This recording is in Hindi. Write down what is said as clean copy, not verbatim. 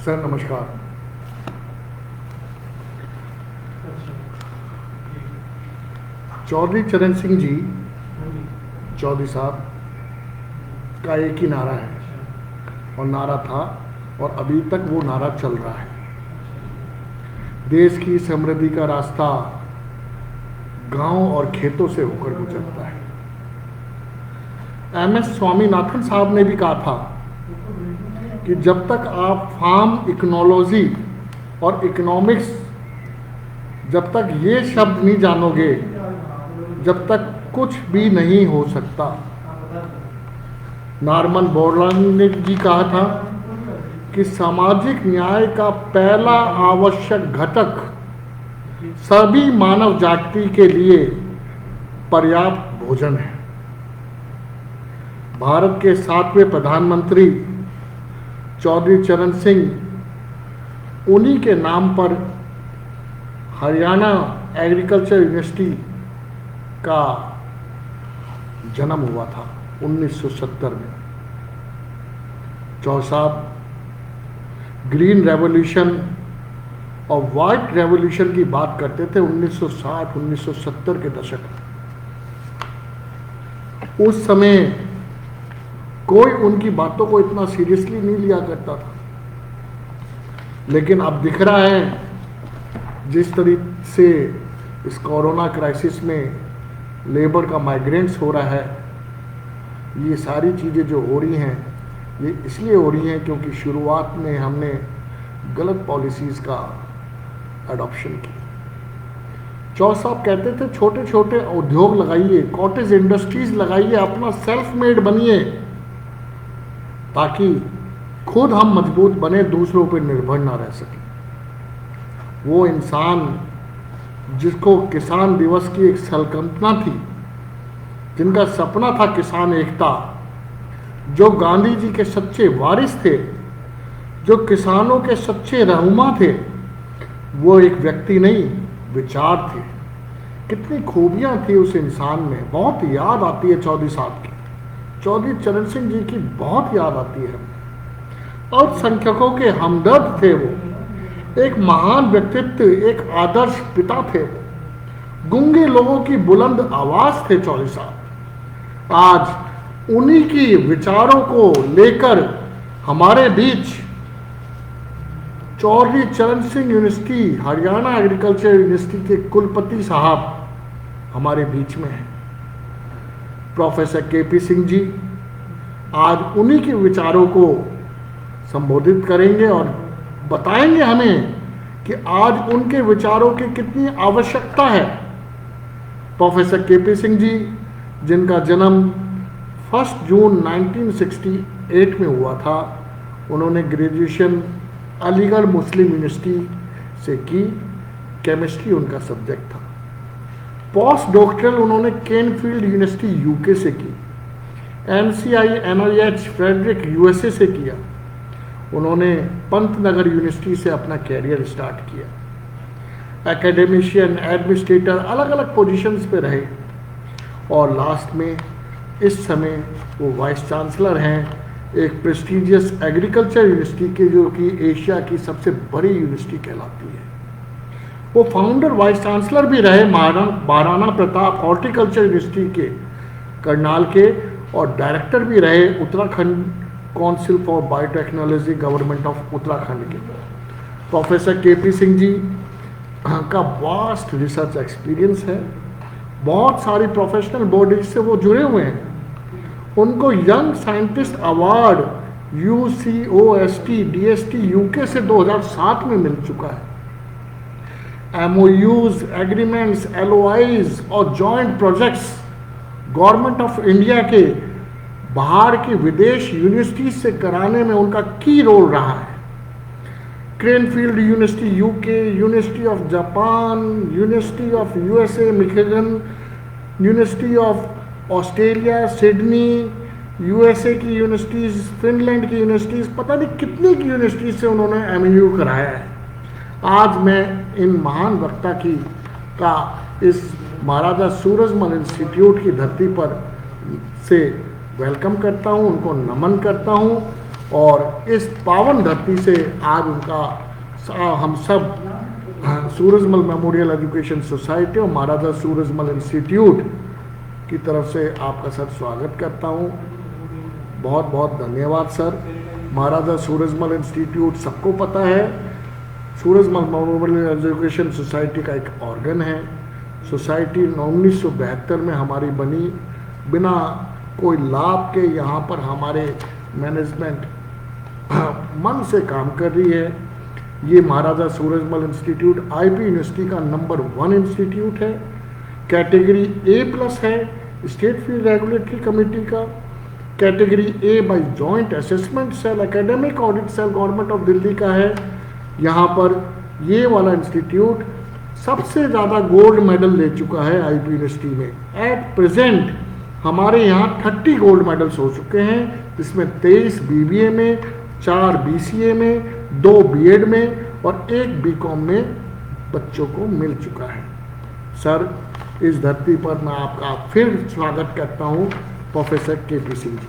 सर नमस्कार। चौधरी चरण सिंह जी चौधरी साहब का एक ही नारा है और नारा था और अभी तक वो नारा चल रहा है। देश की समृद्धि का रास्ता गांव और खेतों से होकर गुजरता है। एमएस स्वामीनाथन साहब ने भी कहा था कि जब तक आप फार्म इकोनोलॉजी और इकोनॉमिक्स जब तक ये शब्द नहीं जानोगे, जब तक कुछ भी नहीं हो सकता। नॉर्मन बोरलॉग ने जी कहा था कि सामाजिक न्याय का पहला आवश्यक घटक सभी मानव जाति के लिए पर्याप्त भोजन है। भारत के 7वें प्रधानमंत्री चौधरी चरण सिंह, उन्हीं के नाम पर हरियाणा एग्रीकल्चर यूनिवर्सिटी का जन्म हुआ था 1970 में। चौधरी साहब ग्रीन रेवोल्यूशन और वाइट रेवोल्यूशन की बात करते थे 1960-1970 के दशक में। उस समय कोई उनकी बातों को इतना सीरियसली नहीं लिया करता था, लेकिन अब दिख रहा है जिस तरीके से इस कोरोना क्राइसिस में लेबर का माइग्रेंट्स हो रहा है, ये सारी चीज़ें जो हो रही हैं ये इसलिए हो रही हैं क्योंकि शुरुआत में हमने गलत पॉलिसीज़ का अडॉप्शन की। चौधरी साहब कहते थे छोटे छोटे उद्योग लगाइए, कॉटेज इंडस्ट्रीज लगाइए, अपना सेल्फ मेड बनिए ताकि खुद हम मजबूत बने, दूसरों पर निर्भर ना रह सके। वो इंसान जिसको किसान दिवस की एक संकल्पना थी, जिनका सपना था किसान एकता, जो गांधी जी के सच्चे वारिस थे, जो किसानों के सच्चे रहनुमा थे, वो एक व्यक्ति नहीं विचार थे। कितनी खूबियां थी उस इंसान में। बहुत याद आती है चौधरी साहब की, चौधरी चरण सिंह जी की बहुत याद आती है। और संख्यकों के हमदर्द थे वो, एक महान व्यक्तित्व, एक आदर्श पिता थे वो, गूंगे लोगों की बुलंद आवाज थे चौधरी साहब। आज उन्हीं की विचारों को लेकर हमारे बीच चौधरी चरण Singh university, Haryana agriculture university के कुलपति साहब हमारे बीच में हैं, प्रोफेसर केपी सिंह जी। आज उन्हीं के विचारों को संबोधित करेंगे और बताएंगे हमें कि आज उनके विचारों की कितनी आवश्यकता है। प्रोफेसर केपी सिंह जी, जिनका जन्म 1 जून 1968 में हुआ था, उन्होंने ग्रेजुएशन अलीगढ़ मुस्लिम यूनिवर्सिटी से की, केमिस्ट्री उनका सब्जेक्ट था। पोस्ट डॉक्टरल उन्होंने केनफील्ड यूनिवर्सिटी यूके से की, NCI NIH फ्रेडरिक USA से किया। उन्होंने पंतनगर यूनिवर्सिटी से अपना कैरियर स्टार्ट किया। एकेडमिशियन, एडमिनिस्ट्रेटर, अलग अलग पोजीशंस पे रहे और लास्ट में इस समय वो वाइस चांसलर हैं एक प्रेस्टिजियस एग्रीकल्चर यूनिवर्सिटी के, जो कि एशिया की सबसे बड़ी यूनिवर्सिटी कहलाती है। वो फाउंडर वाइस चांसलर भी रहे महाराणा प्रताप हॉर्टिकल्चर यूनिवर्सिटी के करनाल के, और डायरेक्टर भी रहे Uttarakhand council for biotechnology, government of Uttarakhand के। प्रोफेसर केपी सिंह जी का वास्ट रिसर्च एक्सपीरियंस है, बहुत सारी प्रोफेशनल बॉडीज से वो जुड़े हुए हैं। उनको young scientist award UCOST DST UK से 2007 में मिल चुका है। MOUs, एग्रीमेंट्स, LOIs और joint projects government of India के बाहर की विदेश यूनिवर्सिटी से कराने में उनका की रोल रहा है। Cranfield university UK, university of Japan, university of USA Michigan, university of Australia Sydney, USA की यूनिवर्सिटीज़, फिनलैंड की यूनिवर्सिटीज़, पता नहीं कितनी की यूनिवर्सिटीज़ से उन्होंने MOU कराया है। आज मैं इन महान वक्ता की का इस महाराजा सूरजमल इंस्टीट्यूट की धरती पर से वेलकम करता हूं, उनको नमन करता हूं और इस पावन धरती से आज उनका हम सब सूरजमल मेमोरियल एजुकेशन सोसाइटी और महाराजा सूरजमल इंस्टीट्यूट की तरफ से आपका सर स्वागत करता हूँ। बहुत बहुत धन्यवाद सर। महाराजा सूरजमल इंस्टीट्यूट सबको पता है, सूरजमल मेमोरियल एजुकेशन सोसाइटी का एक ऑर्गन है। सोसाइटी 1972 में हमारी बनी, बिना कोई लाभ के यहाँ पर हमारे मैनेजमेंट मन से काम कर रही है। ये Maharaja Surajmal institute IP university का नंबर 1 इंस्टीट्यूट है, कैटेगरी A+ है स्टेट फील्ड रेगुलेटरी कमेटी का, category A by joint assessment cell academic audit cell government of Delhi का है। यहाँ पर ये वाला इंस्टीट्यूट सबसे ज़्यादा गोल्ड मेडल ले चुका है आईपी यूनिवर्सिटी में। एट प्रेजेंट हमारे यहाँ 30 गोल्ड मेडल्स हो चुके हैं, जिसमें 23 BBA में, 4 BCA में, 2 BEd में और 1 BCom में बच्चों को मिल चुका है। सर, इस धरती पर मैं आपका फिर स्वागत करता हूँ प्रोफेसर KP सिंह जी।